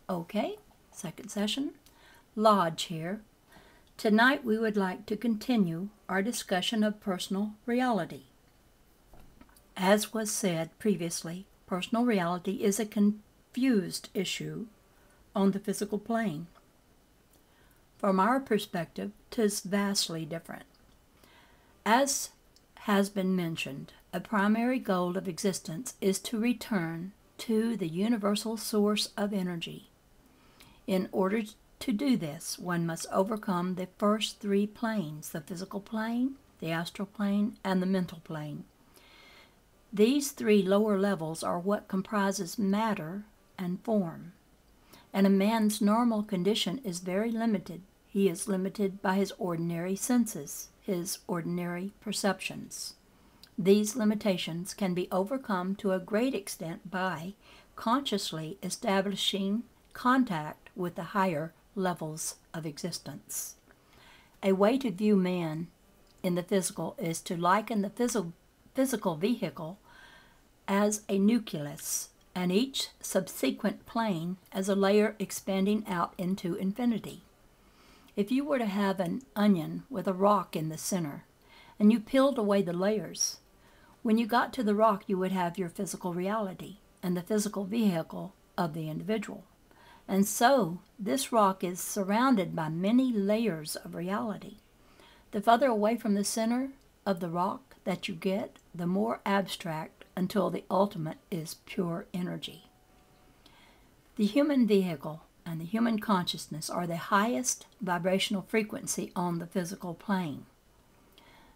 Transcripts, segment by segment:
Okay, second session. Lodge here. Tonight we would like to continue our discussion of personal reality. As was said previously, personal reality is a confused issue on the physical plane. From our perspective, 'tis vastly different. As has been mentioned, a primary goal of existence is to return to the universal source of energy. In order to do this, one must overcome the first three planes, the physical plane, the astral plane, and the mental plane. These three lower levels are what comprises matter and form. And a man's normal condition is very limited. He is limited by his ordinary senses, his ordinary perceptions. These limitations can be overcome to a great extent by consciously establishing contact with the higher levels of existence. A way to view man in the physical is to liken the physical vehicle as a nucleus, and each subsequent plane as a layer expanding out into infinity. If you were to have an onion with a rock in the center, and you peeled away the layers, when you got to the rock you would have your physical reality and the physical vehicle of the individual. And so, this rock is surrounded by many layers of reality. The further away from the center of the rock that you get, the more abstract until the ultimate is pure energy. The human vehicle and the human consciousness are the highest vibrational frequency on the physical plane.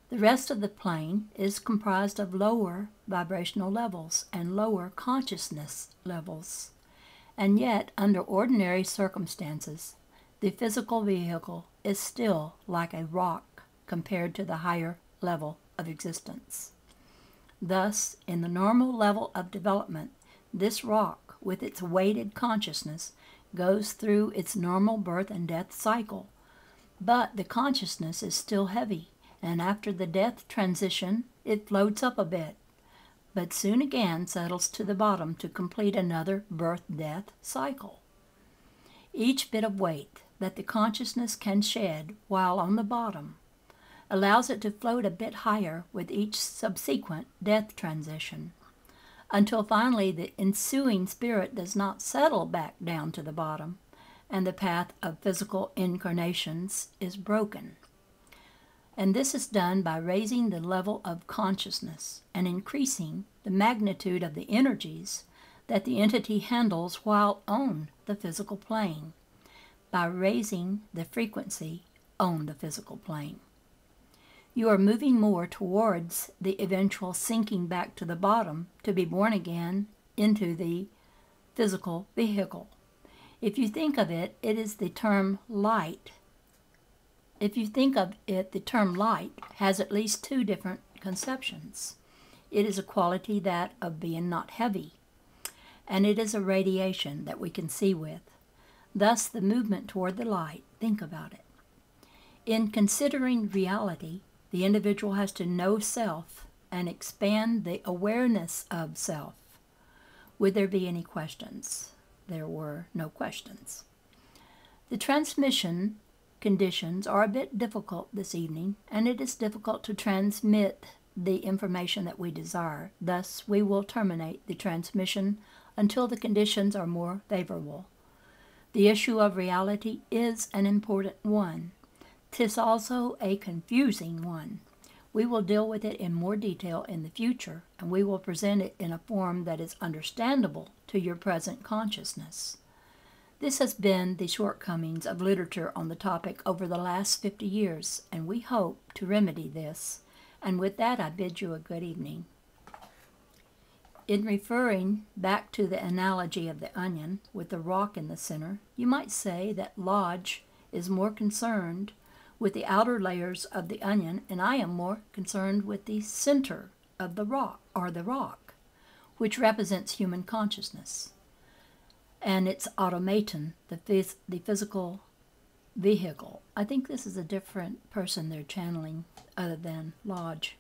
The rest of the plane is comprised of lower vibrational levels and lower consciousness levels. And yet, under ordinary circumstances, the physical vehicle is still like a rock compared to the higher level of existence. Thus, in the normal level of development, this rock, with its weighted consciousness, goes through its normal birth and death cycle. But the consciousness is still heavy, and after the death transition, it floats up a bit, but soon again settles to the bottom to complete another birth-death cycle. Each bit of weight that the consciousness can shed while on the bottom allows it to float a bit higher with each subsequent death transition, until finally the ensuing spirit does not settle back down to the bottom, and the path of physical incarnations is broken. And this is done by raising the level of consciousness and increasing the magnitude of the energies that the entity handles while on the physical plane, by raising the frequency on the physical plane. You are moving more towards the eventual sinking back to the bottom to be born again into the physical vehicle. If you think of it, it is the term light. If you think of it, the term light has at least two different conceptions. It is a quality that of being not heavy, and it is a radiation that we can see with. Thus, the movement toward the light, think about it. In considering reality, the individual has to know self and expand the awareness of self. Would there be any questions? There were no questions. The transmission conditions are a bit difficult this evening, and it is difficult to transmit the information that we desire. Thus, we will terminate the transmission until the conditions are more favorable. The issue of reality is an important one. 'Tis also a confusing one. We will deal with it in more detail in the future, and we will present it in a form that is understandable to your present consciousness. This has been the shortcomings of literature on the topic over the last 50 years, and we hope to remedy this. And with that, I bid you a good evening. In referring back to the analogy of the onion with the rock in the center, you might say that Lodge is more concerned with the outer layers of the onion, and I am more concerned with the center of the rock, which represents human consciousness and its automaton, the physical vehicle. I think this is a different person they're channeling other than Lodge.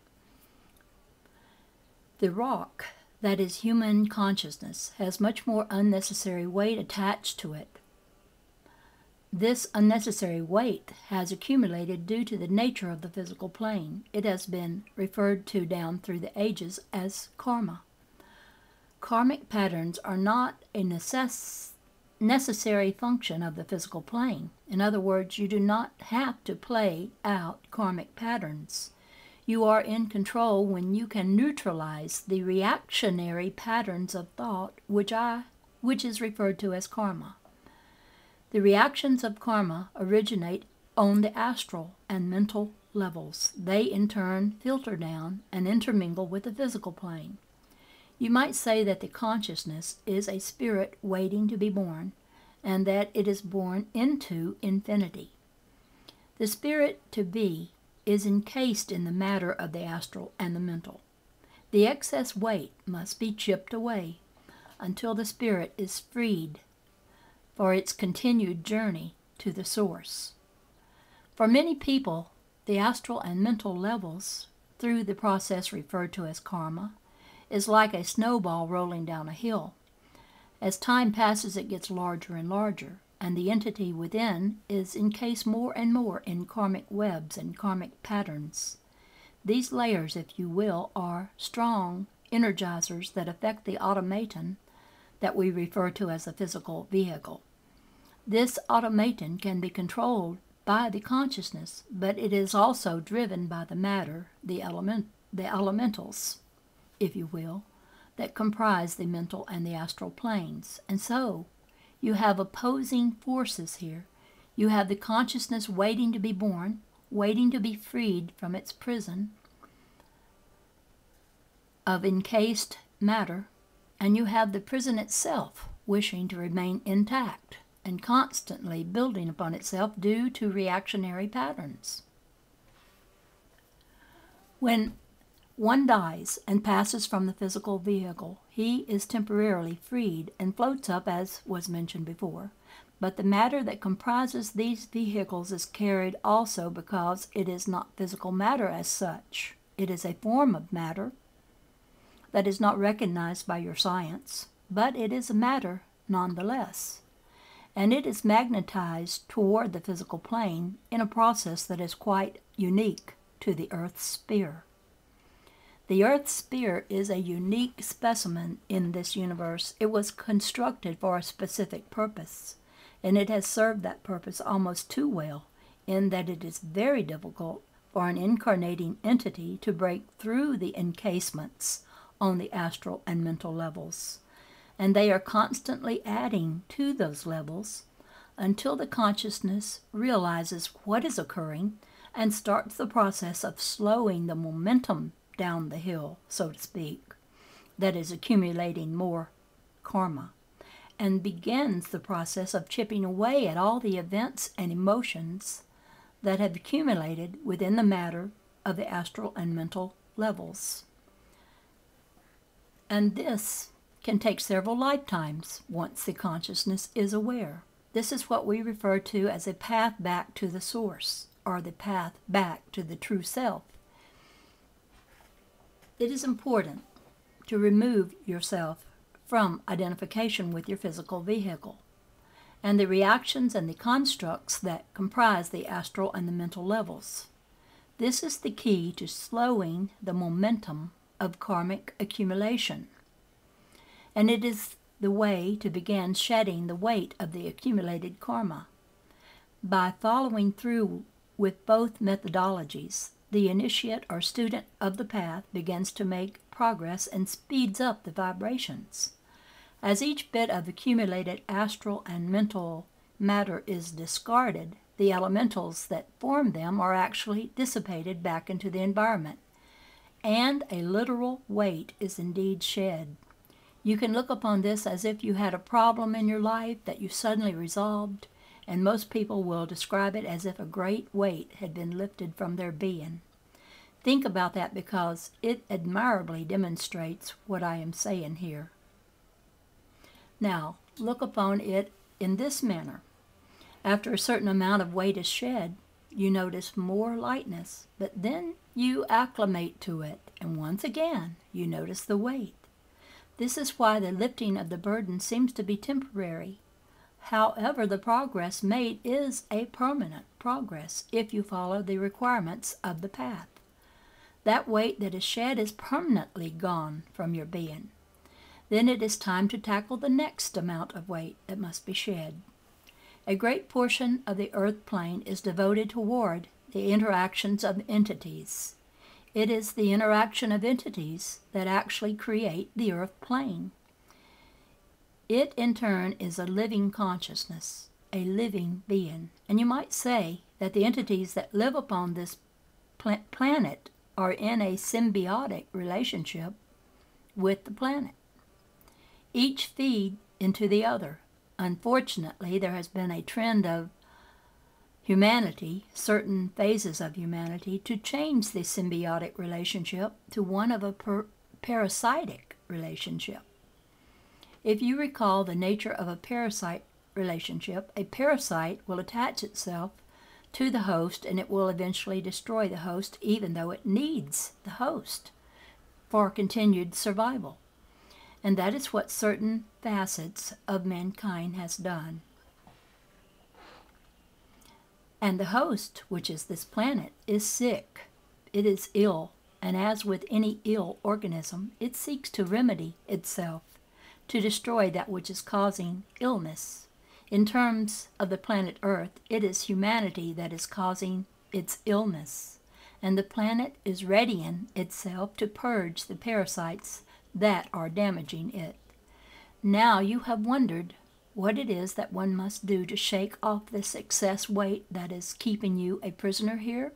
The rock that is, human consciousness, has much more unnecessary weight attached to it. This unnecessary weight has accumulated due to the nature of the physical plane. It has been referred to down through the ages as karma. Karmic patterns are not a necessary function of the physical plane. In other words, you do not have to play out karmic patterns. You are in control when you can neutralize the reactionary patterns of thought, which is referred to as karma. The reactions of karma originate on the astral and mental levels. They in turn filter down and intermingle with the physical plane. You might say that the consciousness is a spirit waiting to be born, and that it is born into infinity. The spirit to be is encased in the matter of the astral and the mental. The excess weight must be chipped away until the spirit is freed for its continued journey to the source. For many people, the astral and mental levels, through the process referred to as karma, is like a snowball rolling down a hill. As time passes, it gets larger and larger, and the entity within is encased more and more in karmic webs and karmic patterns. These layers, if you will, are strong energizers that affect the automaton that we refer to as a physical vehicle. This automaton can be controlled by the consciousness, but it is also driven by the matter, the elementals, if you will, that comprise the mental and the astral planes. And so, you have opposing forces here. You have the consciousness waiting to be born, waiting to be freed from its prison of encased matter, and you have the prison itself wishing to remain intact and constantly building upon itself due to reactionary patterns. When one dies and passes from the physical vehicle, he is temporarily freed and floats up, as was mentioned before. But the matter that comprises these vehicles is carried also because it is not physical matter as such. It is a form of matter that is not recognized by your science, but it is a matter nonetheless. And it is magnetized toward the physical plane in a process that is quite unique to the Earth's sphere. The Earth's sphere is a unique specimen in this universe. It was constructed for a specific purpose, and it has served that purpose almost too well, in that it is very difficult for an incarnating entity to break through the encasements on the astral and mental levels. And they are constantly adding to those levels until the consciousness realizes what is occurring and starts the process of slowing the momentum down the hill, so to speak, that is accumulating more karma, and begins the process of chipping away at all the events and emotions that have accumulated within the matter of the astral and mental levels. And this can take several lifetimes once the consciousness is aware. This is what we refer to as a path back to the source, or the path back to the true self. It is important to remove yourself from identification with your physical vehicle and the reactions and the constructs that comprise the astral and the mental levels. This is the key to slowing the momentum of karmic accumulation, and it is the way to begin shedding the weight of the accumulated karma. By following through with both methodologies, the initiate or student of the path begins to make progress and speeds up the vibrations. As each bit of accumulated astral and mental matter is discarded, the elementals that form them are actually dissipated back into the environment, and a literal weight is indeed shed. You can look upon this as if you had a problem in your life that you suddenly resolved, and most people will describe it as if a great weight had been lifted from their being. Think about that, because it admirably demonstrates what I am saying here. Now, look upon it in this manner. After a certain amount of weight is shed, you notice more lightness, but then you acclimate to it, and once again you notice the weight. This is why the lifting of the burden seems to be temporary. However, the progress made is a permanent progress if you follow the requirements of the path. That weight that is shed is permanently gone from your being. Then it is time to tackle the next amount of weight that must be shed. A great portion of the earth plane is devoted toward the interactions of entities. It is the interaction of entities that actually create the earth plane. It, in turn, is a living consciousness, a living being. And you might say that the entities that live upon this planet are in a symbiotic relationship with the planet. Each feed into the other. Unfortunately, there has been a trend of humanity, certain phases of humanity, to change the symbiotic relationship to one of a parasitic relationship. If you recall the nature of a parasite relationship, a parasite will attach itself to the host and it will eventually destroy the host, even though it needs the host for continued survival. And that is what certain facets of mankind has done. And the host, which is this planet, is sick. It is ill, and as with any ill organism, it seeks to remedy itself, to destroy that which is causing illness. In terms of the planet Earth, it is humanity that is causing its illness, and the planet is readying itself to purge the parasites that are damaging it. Now you have wondered what it is that one must do to shake off this excess weight that is keeping you a prisoner here.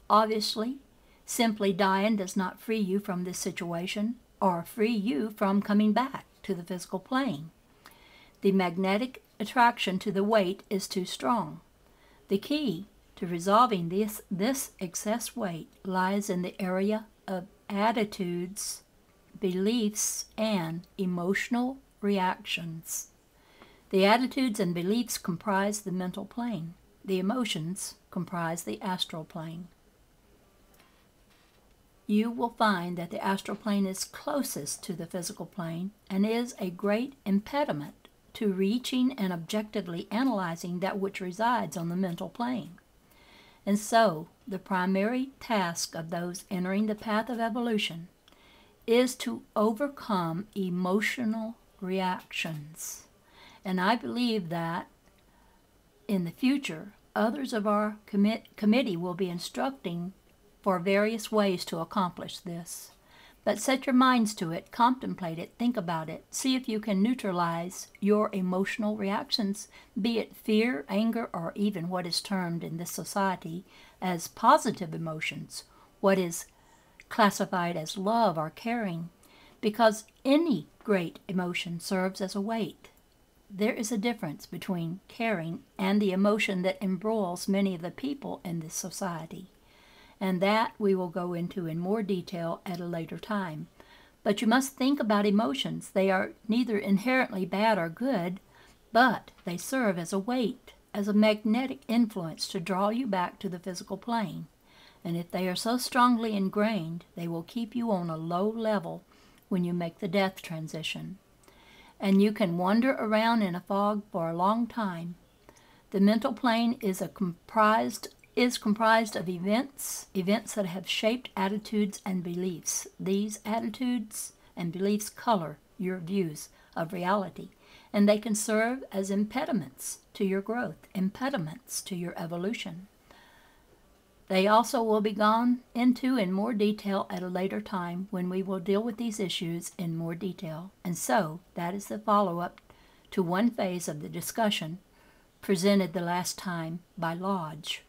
Obviously, simply dying does not free you from this situation or free you from coming back to the physical plane. The magnetic attraction to the weight is too strong. The key to resolving this excess weight lies in the area of attitudes, beliefs, and emotional reactions. The attitudes and beliefs comprise the mental plane. The emotions comprise the astral plane. You will find that the astral plane is closest to the physical plane and is a great impediment to reaching and objectively analyzing that which resides on the mental plane. And so, the primary task of those entering the path of evolution is to overcome emotional reactions. And I believe that in the future, others of our committee will be instructing for various ways to accomplish this. But set your minds to it, contemplate it, think about it, see if you can neutralize your emotional reactions, be it fear, anger, or even what is termed in this society as positive emotions, what is classified as love or caring, because any great emotion serves as a weight. There is a difference between caring and the emotion that embroils many of the people in this society, and that we will go into in more detail at a later time. But you must think about emotions. They are neither inherently bad or good, but they serve as a weight, as a magnetic influence to draw you back to the physical plane. And if they are so strongly ingrained, they will keep you on a low level when you make the death transition. And you can wander around in a fog for a long time. The mental plane is comprised of events that have shaped attitudes and beliefs. These attitudes and beliefs color your views of reality, and they can serve as impediments to your growth, impediments to your evolution. They also will be gone into in more detail at a later time when we will deal with these issues in more detail. And so, that is the follow-up to one phase of the discussion presented the last time by Lodge.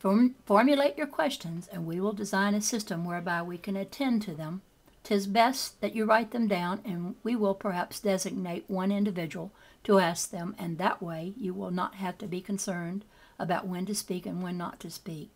Formulate your questions, and we will design a system whereby we can attend to them. 'Tis best that you write them down, and we will perhaps designate one individual to ask them, and that way you will not have to be concerned about when to speak and when not to speak.